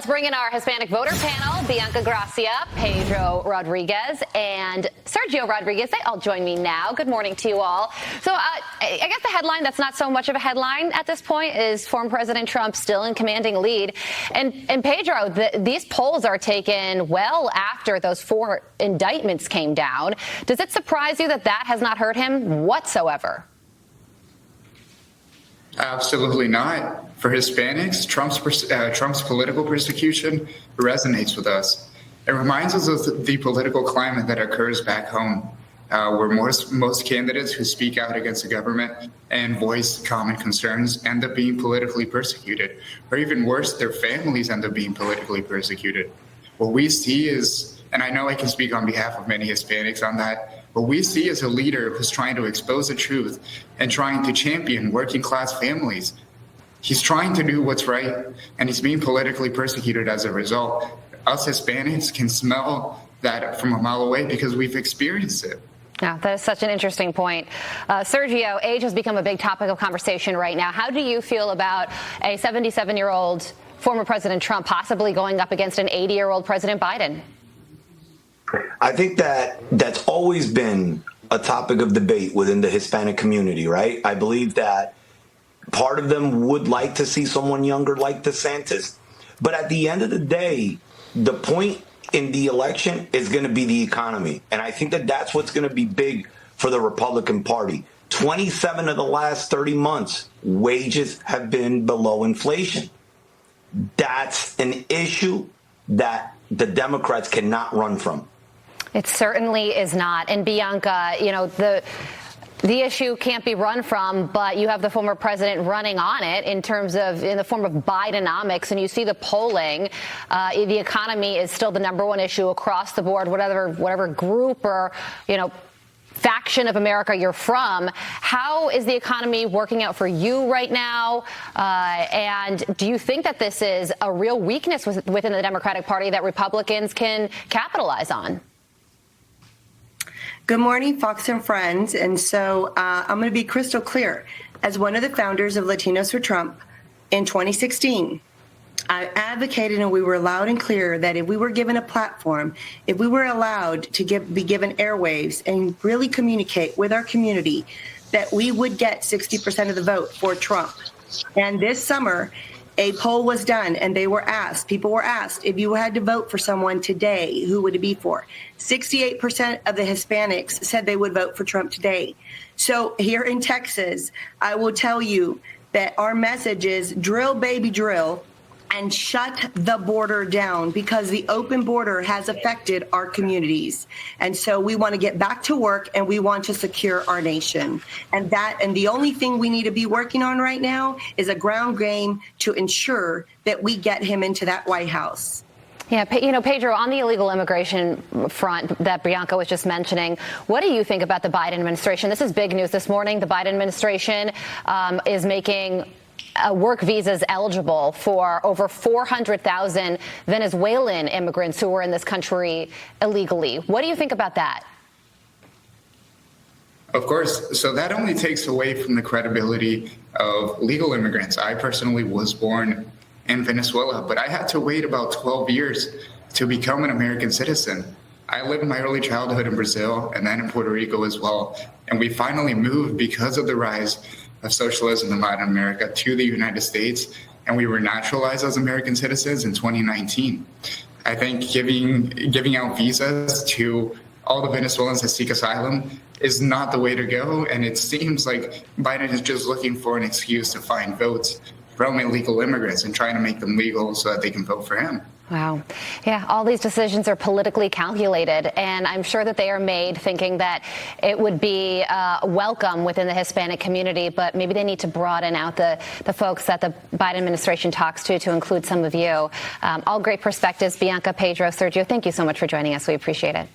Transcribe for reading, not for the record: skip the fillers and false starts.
Let's bring in our Hispanic voter panel, Bianca Gracia, Pedro Rodriguez, and Sergio Rodriguez. They all join me now. Good morning to you all. So I guess the headline that's not so much of a headline at this point is former President Trump still in commanding lead. And Pedro, these polls are taken well after those 4 indictments came down. Does it surprise you that that has not hurt him whatsoever? Absolutely not. For Hispanics, Trump's political persecution resonates with us. It reminds us of the political climate that occurs back home, where most candidates who speak out against the government and voice common concerns end up being politically persecuted, or even worse, their families end up being politically persecuted. What we see is, and I know I can speak on behalf of many Hispanics on that, what we see is a leader who's trying to expose the truth and trying to champion working class families. He's trying to do what's right, and he's being politically persecuted as a result. Us Hispanics can smell that from a mile away because we've experienced it. Yeah, that is such an interesting point. Sergio, age has become a big topic of conversation right now. How do you feel about a 77-year-old former President Trump possibly going up against an 80-year-old President Biden? I think that's always been a topic of debate within the Hispanic community, right? I believe that part of them would like to see someone younger like DeSantis. But at the end of the day, the point in the election is going to be the economy. And I think that that's what's going to be big for the Republican Party. 27 of the last 30 months, wages have been below inflation. That's an issue that the Democrats cannot run from. It certainly is not. And Bianca, you know, the issue can't be run from, but you have the former president running on it in the form of Bidenomics, and you see the polling. The economy is still the number one issue across the board, whatever group or, faction of America you're from. How is the economy working out for you right now? And do you think that this is a real weakness within the Democratic Party that Republicans can capitalize on? Good morning, Fox and friends. And so I'm going to be crystal clear. As one of the founders of Latinos for Trump in 2016, I advocated and we were loud and clear that if we were given a platform, if we were allowed to be given airwaves and really communicate with our community, that we would get 60% of the vote for Trump. And this summer, a poll was done and people were asked, if you had to vote for someone today, who would it be for? 68% of the Hispanics said they would vote for Trump today. So here in Texas, I will tell you that our message is drill, baby, drill, and shut the border down, because the open border has affected our communities. And so we want to get back to work and we want to secure our nation. And the only thing we need to be working on right now is a ground game to ensure that we get him into that White House. Yeah, Pedro, on the illegal immigration front that Bianca was just mentioning, what do you think about the Biden administration? This is big news this morning. The Biden administration is making work visas eligible for over 400,000 Venezuelan immigrants who were in this country illegally. What do you think about that? Of course. So that only takes away from the credibility of legal immigrants. I personally was born in Venezuela, but I had to wait about 12 years to become an American citizen. I lived my early childhood in Brazil and then in Puerto Rico as well. And we finally moved because of the rise of socialism in Latin America to the United States, and we were naturalized as American citizens in 2019. I think giving out visas to all the Venezuelans that seek asylum is not the way to go, and it seems like Biden is just looking for an excuse to find votes from illegal immigrants and trying to make them legal so that they can vote for him. Wow. Yeah, all these decisions are politically calculated, and I'm sure that they are made thinking that it would be welcome within the Hispanic community, but maybe they need to broaden out the folks that the Biden administration talks to include some of you. All great perspectives. Bianca, Pedro, Sergio, thank you so much for joining us. We appreciate it.